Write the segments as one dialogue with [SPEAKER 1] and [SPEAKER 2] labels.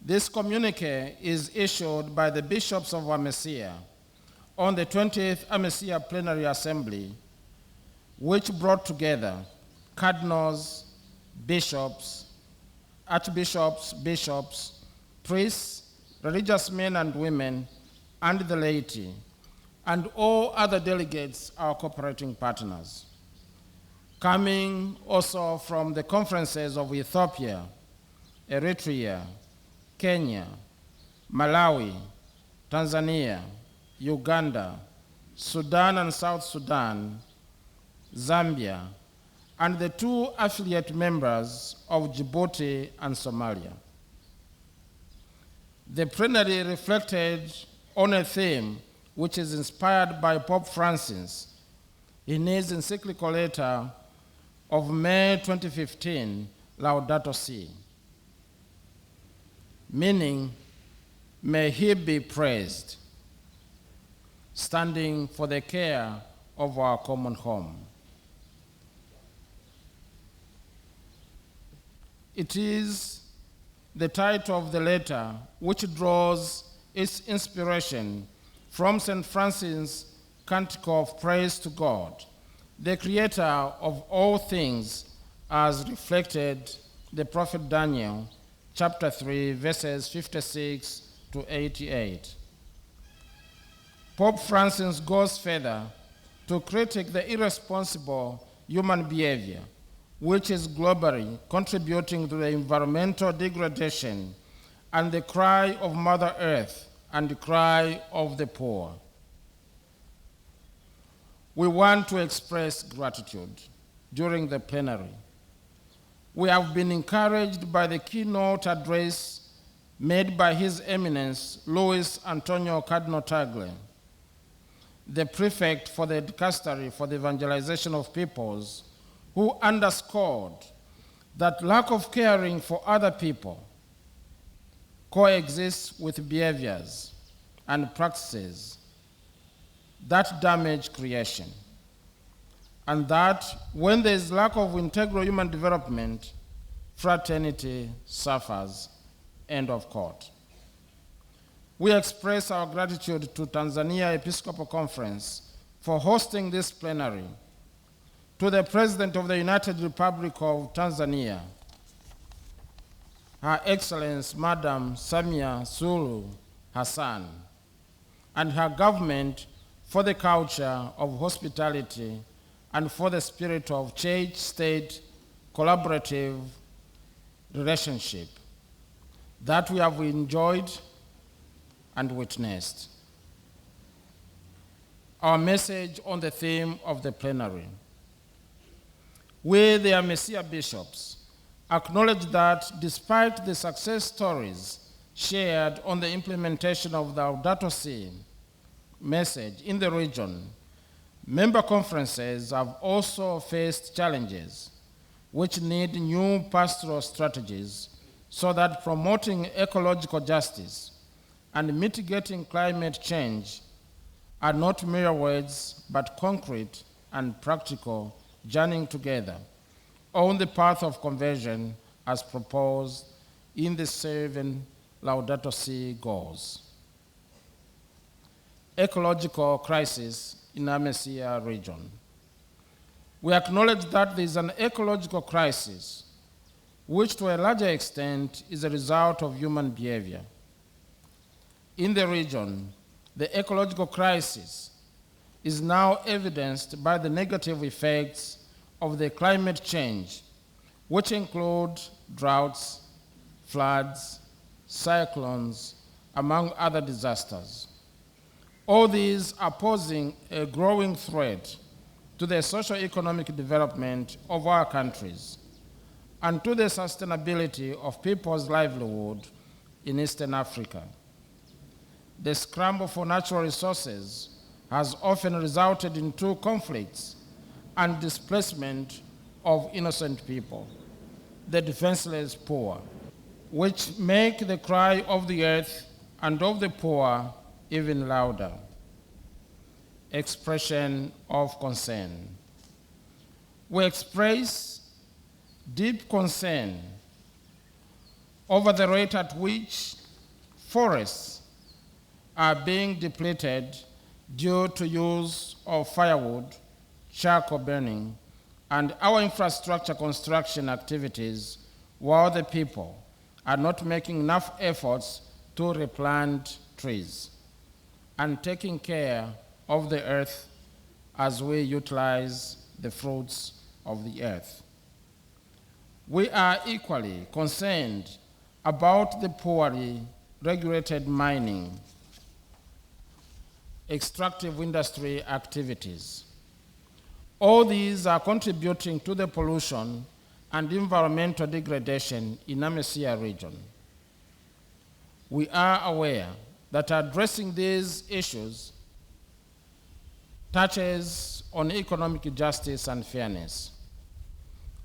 [SPEAKER 1] This communique is issued by the bishops of AMECEA on the 20th AMECEA Plenary Assembly, which brought together cardinals, bishops, archbishops, bishops, priests, religious men and women, and the laity, and all other delegates, our cooperating partners. Coming also from the conferences of Ethiopia, Eritrea, Kenya, Malawi, Tanzania, Uganda, Sudan and South Sudan, Zambia, and the 2 affiliate members of Djibouti and Somalia. The plenary reflected on a theme which is inspired by Pope Francis in his encyclical letter of May 2015, Laudato Si, meaning, may he be praised, standing for the care of our common home. It is the title of the letter which draws its inspiration from St. Francis' Canticle of Praise to God, the creator of all things, as reflected the prophet Daniel, chapter 3, verses 56 to 88. Pope Francis goes further to critique the irresponsible human behavior, which is globally contributing to the environmental degradation and the cry of Mother Earth and the cry of the poor. We want to express gratitude during the plenary. We have been encouraged by the keynote address made by His Eminence Luis Antonio Cardinal Tagle, the prefect for the dicastery for the evangelization of peoples, who underscored that lack of caring for other people coexists with behaviors and practices that damage creation, and that when there is lack of integral human development, fraternity suffers. End of quote. We express our gratitude to Tanzania Episcopal Conference for hosting this plenary, to the President of the United Republic of Tanzania, Her Excellency Madam Samia Suluhu Hassan, and her government for the culture of hospitality and for the spirit of church-state collaborative relationship that we have enjoyed and witnessed. Our message on the theme of the plenary. We, the AMECEA bishops, acknowledge that despite the success stories shared on the implementation of the Laudato Si message in the region, member conferences have also faced challenges which need new pastoral strategies so that promoting ecological justice and mitigating climate change are not mere words, but concrete and practical, journeying together on the path of conversion as proposed in the 7 Laudato Si goals. Ecological crisis in AMECEA region. We acknowledge that there is an ecological crisis which to a larger extent is a result of human behavior. In the region, the ecological crisis is now evidenced by the negative effects of the climate change, which include droughts, floods, cyclones, among other disasters. All these are posing a growing threat to the socio-economic development of our countries and to the sustainability of people's livelihood in Eastern Africa. The scramble for natural resources has often resulted in two conflicts and displacement of innocent people, the defenseless poor, which make the cry of the earth and of the poor even louder. Expression of concern. We express deep concern over the rate at which Forests are being depleted due to use of firewood, charcoal burning, and our infrastructure construction activities, while the people are not making enough efforts to replant trees and taking care of the earth as we utilize the fruits of the earth. We are equally concerned about the poorly regulated mining, extractive industry activities. All these are contributing to the pollution and environmental degradation in AMECEA region. We are aware that addressing these issues touches on economic justice and fairness,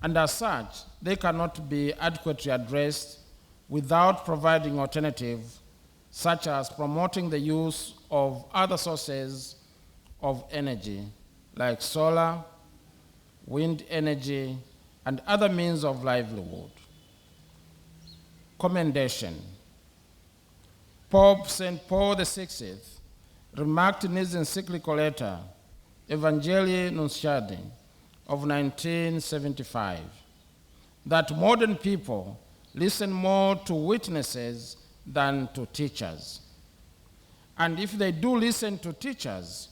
[SPEAKER 1] and as such, they cannot be adequately addressed without providing alternatives, such as promoting the use of other sources of energy, like solar, wind energy, and other means of livelihood. Commendation. Pope St. Paul VI remarked in his encyclical letter, Evangelii Nuntiandi, of 1975, that modern people listen more to witnesses than to teachers. And if they do listen to teachers,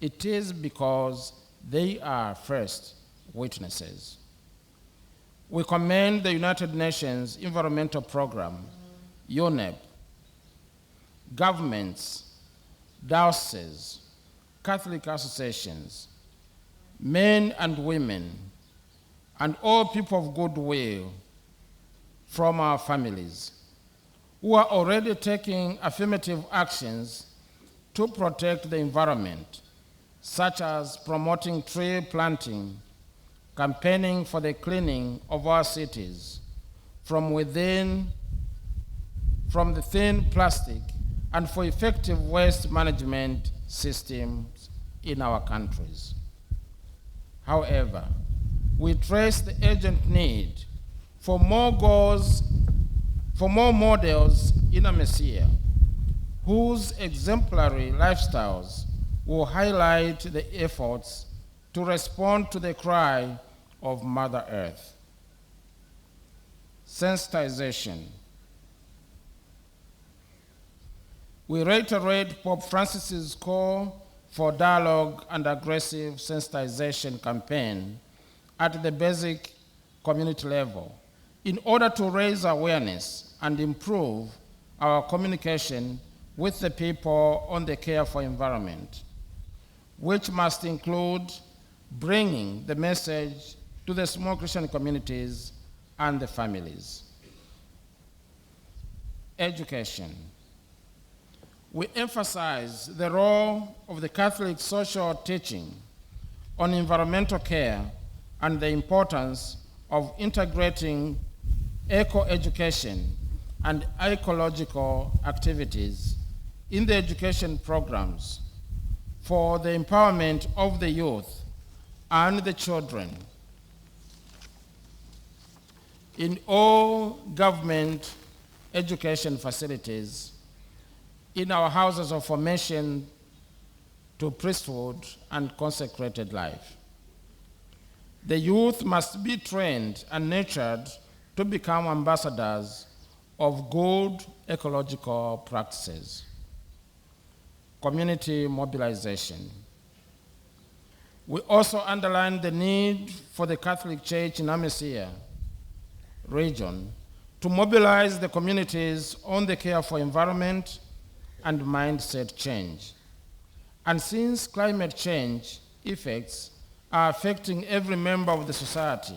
[SPEAKER 1] it is because they are first witnesses. We commend the United Nations Environmental Program, UNEP, governments, dioceses, Catholic associations, men and women, and all people of goodwill from our families who are already taking affirmative actions to protect the environment, such as promoting tree planting, campaigning for the cleaning of our cities from the thin plastic, and for effective waste management systems in our countries. However, we trace the urgent need for more models in AMECEA whose exemplary lifestyles will highlight the efforts to respond to the cry of Mother Earth. Sensitization. We reiterate Pope Francis's call for dialogue and aggressive sensitization campaign at the basic community level in order to raise awareness and improve our communication with the people on the care for environment, which must include bringing the message to the small Christian communities and the families. Education. We emphasize the role of the Catholic social teaching on environmental care and the importance of integrating eco-education and ecological activities in the education programs for the empowerment of the youth and the children in all government education facilities, in our houses of formation to priesthood and consecrated life. The youth must be trained and nurtured to become ambassadors of good ecological practices. Community mobilization. We also underline the need for the Catholic Church in AMECEA region to mobilize the communities on the care for environment and mindset change. And since climate change effects are affecting every member of the society,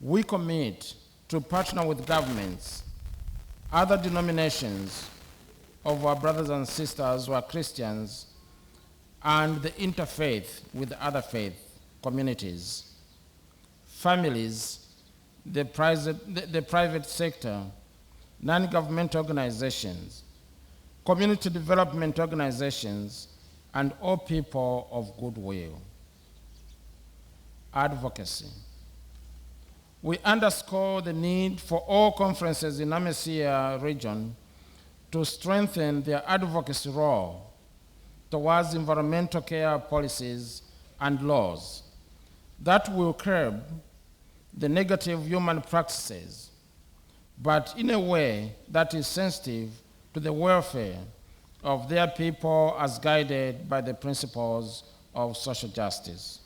[SPEAKER 1] we commit to partner with governments, other denominations of our brothers and sisters who are Christians, and the interfaith with other faith communities, families, the private sector, non-governmental organizations, community development organizations, and all people of goodwill. Advocacy. We underscore the need for all conferences in AMECEA region to strengthen their advocacy role towards environmental care policies and laws that will curb the negative human practices, but in a way that is sensitive to the welfare of their people as guided by the principles of social justice.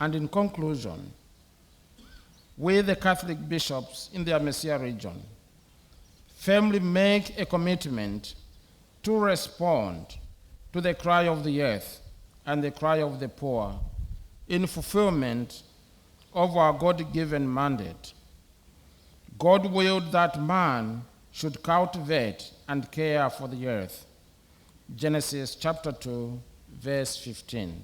[SPEAKER 1] And in conclusion, we, the Catholic bishops in the AMECEA region, firmly make a commitment to respond to the cry of the earth and the cry of the poor in fulfillment of our God-given mandate. God willed that man should cultivate and care for the earth. Genesis chapter 2, verse 15.